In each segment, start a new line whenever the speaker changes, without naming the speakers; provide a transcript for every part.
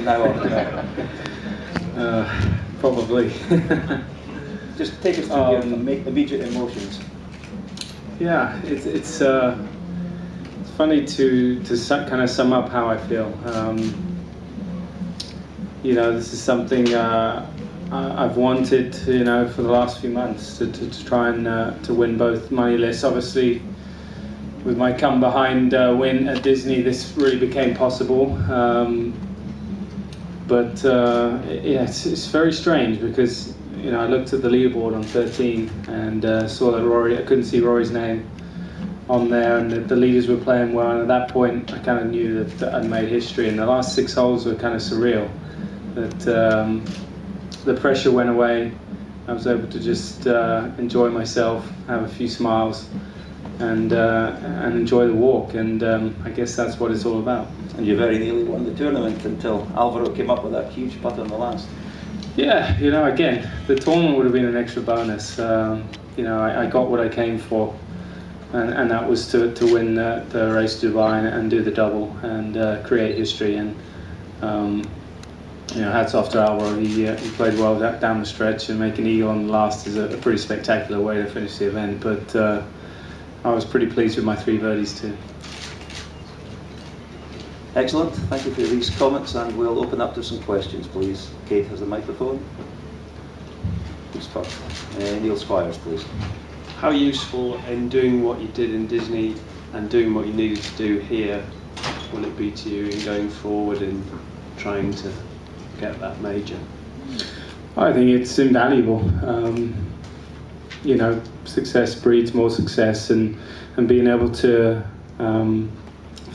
from now on?
Probably.
Just take us through your immediate emotions.
Yeah, it's funny to kind of sum up how I feel. You know, this is something I've wanted, you know, for the last few months to try and to win both moneyless. Obviously, with my come behind win at Disney, this really became possible. But yeah, it's very strange because, you know, I looked at the leaderboard on 13 and saw that Rory, I couldn't see Rory's name on there, and the leaders were playing well, and at that point I kind of knew that I'd made history, and the last 6 holes were kind of surreal. That the pressure went away, I was able to just enjoy myself, have a few smiles, and enjoy the walk, and I guess that's what it's all about.
And you very nearly won the tournament until Alvaro came up with that huge putt on the last.
Yeah, you know, again, the tournament would have been an extra bonus. You know, I got what I came for, and that was to win the race to Dubai and do the double and create history. And you know, hats off to Alvaro. He played well down the stretch, and making eagle on the last is a pretty spectacular way to finish the event. But I was pretty pleased with my 3 birdies too.
Excellent, thank you for these comments, and we'll open up to some questions, please. Kate has the microphone. Who's first? Neil Squires, please.
How useful in doing what you did in Disney and doing what you needed to do here will it be to you in going forward in trying to get that major?
I think it's invaluable. You know, success breeds more success, and being able to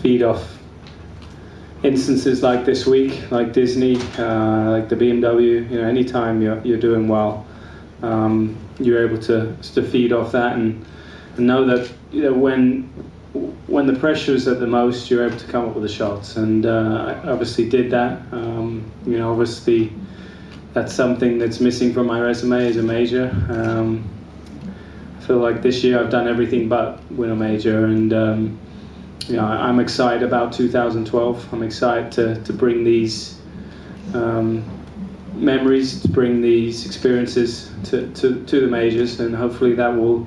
feed off instances like this week, like Disney, like the BMW. You know, anytime you're doing well, you're able to feed off that and know that, you know, when the pressure is at the most, you're able to come up with the shots. And I obviously did that. You know, obviously that's something that's missing from my resume as a major. I feel like this year I've done everything but win a major, and you know, I'm excited about 2012. I'm excited to bring these memories, to bring these experiences to the majors, and hopefully that will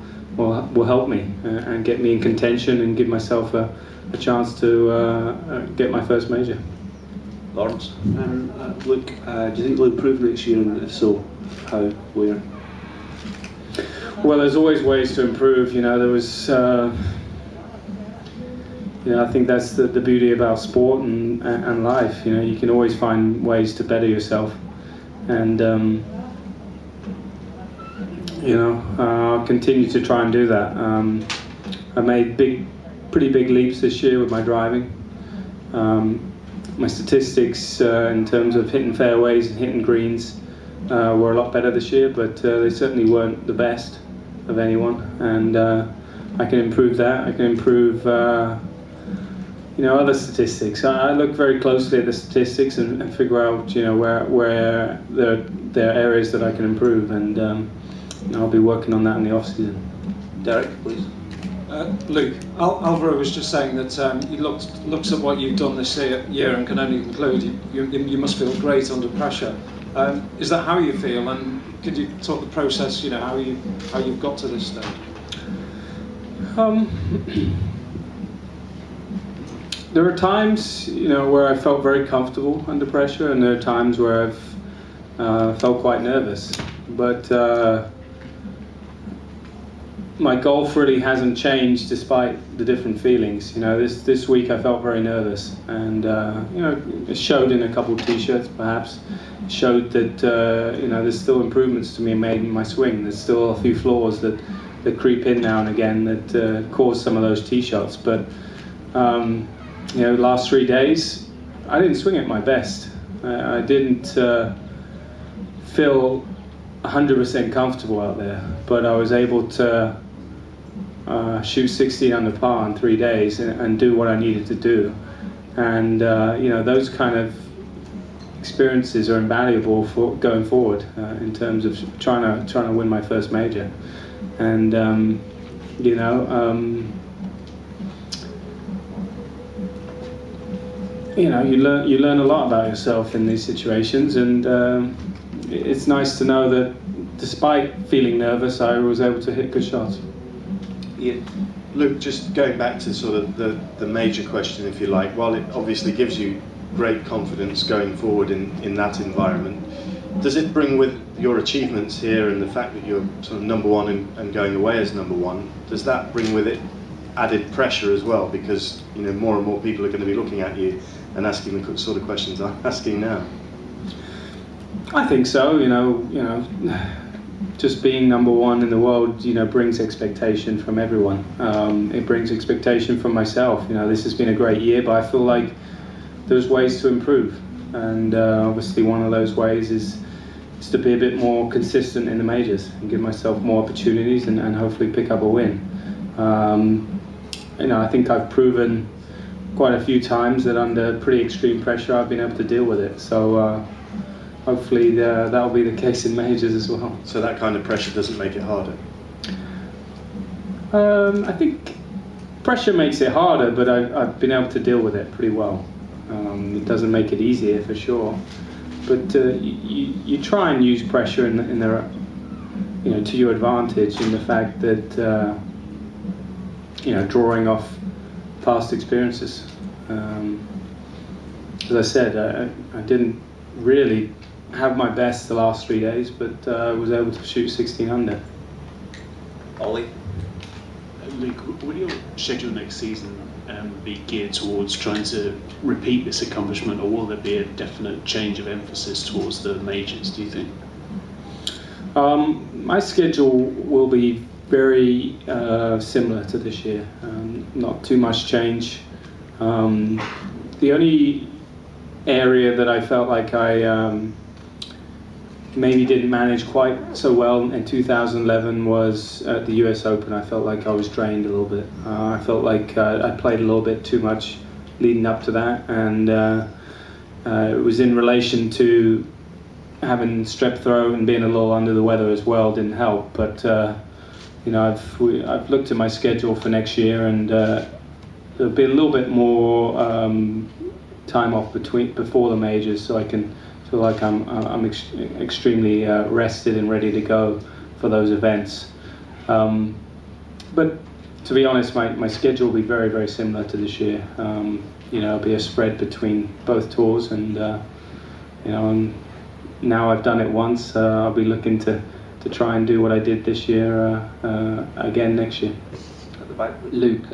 help me and get me in contention and give myself a chance to get my first major.
Lawrence?
Luke, do you think you'll improve next year, and if so, how, where?
Well, there's always ways to improve. You know, there was, you know, I think that's the beauty about sport and life. You know, you can always find ways to better yourself, and you know, I'll continue to try and do that. I made pretty big leaps this year with my driving. My statistics in terms of hitting fairways and hitting greens were a lot better this year, but they certainly weren't the best of anyone, and I can improve that. I can improve you know, other statistics. I look very closely at the statistics and figure out, you know, where there are areas that I can improve, and you know, I'll be working on that in the off season.
Derek, please.
Luke, Alvaro was just saying that he looks at what you've done this year and can only conclude you must feel great under pressure. Is that how you feel? And could you talk the process? You know, how you've got to this stage?
There are times, you know, where I felt very comfortable under pressure, and there are times where I've felt quite nervous. But my golf really hasn't changed despite the different feelings. You know, this week I felt very nervous, and you know, it showed in a couple of t-shirts. Perhaps it showed that you know, there's still improvements to be made in my swing. There's still a few flaws that creep in now and again that cause some of those tee shots. But you know, the last 3 days I didn't swing at my best. I didn't feel 100% comfortable out there, but I was able to shoot 16 under par in 3 days and do what I needed to do. And you know, those kind of experiences are invaluable for going forward in terms of trying to win my first major. And you know, you learn a lot about yourself in these situations, and it's nice to know that despite feeling nervous, I was able to hit good shots.
Ian?
Luke, just going back to sort of the major question, if you like, while it obviously gives you great confidence going forward in that environment, does it bring with your achievements here and the fact that you're sort of number one and going away as number one, does that bring with it added pressure as well? Because more and more people are going to be looking at you and asking the sort of questions I'm asking now.
I think so. Just being number one in the world, brings expectation from everyone. It brings expectation from myself. This has been a great year, but I feel like there's ways to improve, and obviously one of those ways is to be a bit more consistent in the majors and give myself more opportunities and hopefully pick up a win. I think I've proven quite a few times that under pretty extreme pressure I've been able to deal with it. So hopefully that'll be the case in majors as well.
So that kind of pressure doesn't make it harder?
I think pressure makes it harder, but I've been able to deal with it pretty well. It doesn't make it easier for sure, but you try and use pressure to your advantage in the fact that drawing off past experiences. As I said, I didn't really have my best the last 3 days, but I was able to shoot 16 under.
Ollie?
Luke, will your schedule next season be geared towards trying to repeat this accomplishment, or will there be a definite change of emphasis towards the majors, do you think?
My schedule will be very similar to this year, not too much change. The only area that I felt like I maybe didn't manage quite so well in 2011 was at the US Open. I felt like I was drained a little bit. I felt like I played a little bit too much leading up to that, and it was in relation to having strep throat and being a little under the weather as well didn't help. But I've looked at my schedule for next year, and there'll be a little bit more time off before the majors, so I can feel like I'm extremely rested and ready to go for those events. But to be honest, my schedule will be very, very similar to this year. It'll be a spread between both tours, and and now I've done it once. I'll be looking to try and do what I did this year again next year.
At the back.
Luke,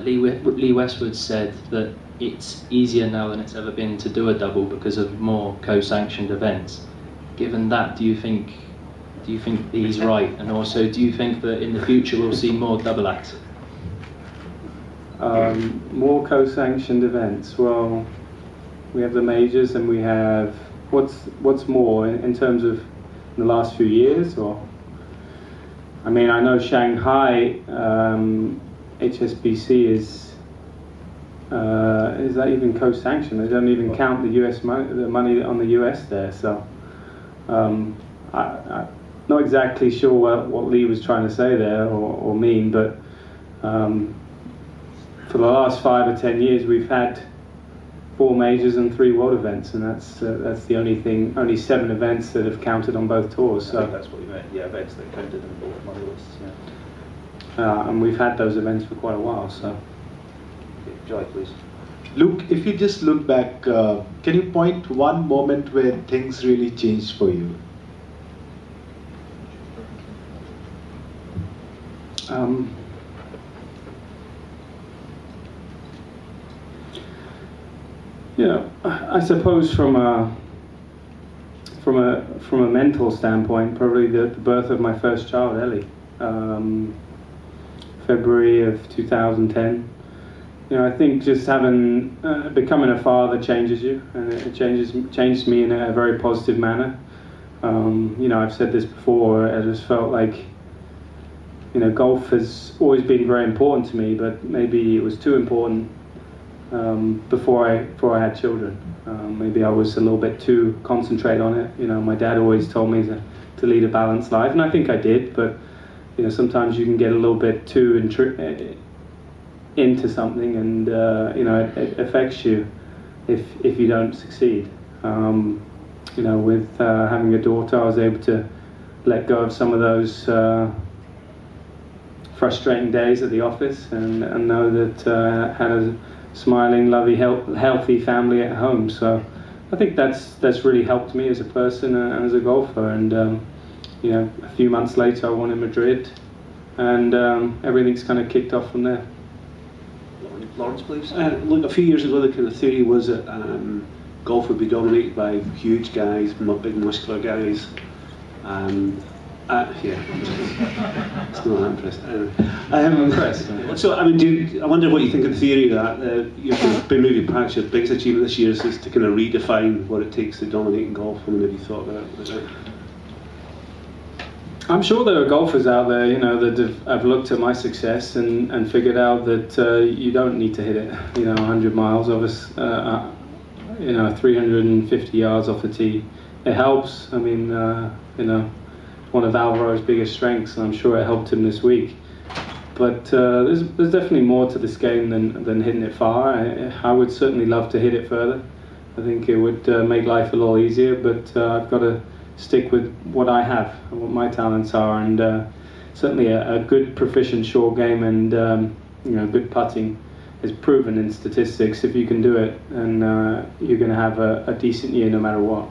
Lee Westwood said that it's easier now than it's ever been to do a double because of more co-sanctioned events. Given that, do you think he's right? And also, do you think that in the future we'll see more double acts?
More co-sanctioned events. Well, we have the majors, and we have what's more in terms of the last few years, or I know Shanghai HSBC is that even co-sanctioned? They don't even count the US money, the money on the US there. So I'm not exactly sure what Lee was trying to say there or mean, but for the last 5 or 10 years we've had 4 majors and 3 world events, and that's the only 7 events that have counted on both tours.
I
So
think that's what you meant. Yeah, events that counted in both money lists. Yeah.
and we've had those events for quite a while. So
Okay, Joy, please.
Luke, if you just look back, can you point to one moment where things really changed for you?
I suppose from a mental standpoint, probably the birth of my first child, Ellie, February of 2010. I think just becoming a father changes you, and it changed me in a very positive manner. I've said this before. I just felt like, golf has always been very important to me, but maybe it was too important before I had children. Maybe I was a little bit too concentrated on it. My dad always told me to lead a balanced life, and I think I did. But sometimes you can get a little bit too into something, and it affects you. if you don't succeed. You know, with having a daughter, I was able to let go of some of those frustrating days at the office and know that I had a smiling, lovely, healthy family at home. So I think that's really helped me as a person and as a golfer. And you know, a few months later, I won in Madrid, and everything's kind of kicked off from there.
Lawrence, please.
Look, a few years ago, the kind of theory was that golf would be dominated by huge guys, big muscular guys. Yeah, it's not that impressive. So, I mean, I wonder what you think of the theory that you've been maybe perhaps your biggest achievement this year is to kind of redefine what it takes to dominate in golf. I mean, have you thought about it?
I'm sure there are golfers out there, you know, that have looked at my success and figured out that you don't need to hit it, you know, 100 miles of us, you know, 350 yards off the tee. It helps. I mean, you know, one of Alvaro's biggest strengths, and I'm sure it helped him this week. But there's definitely more to this game than hitting it far. I would certainly love to hit it further. I think it would make life a little easier, but I've got to stick with what I have, what my talents are, and certainly a good proficient short game and you know, good putting is proven in statistics. If you can do it, and you're going to have a decent year no matter what.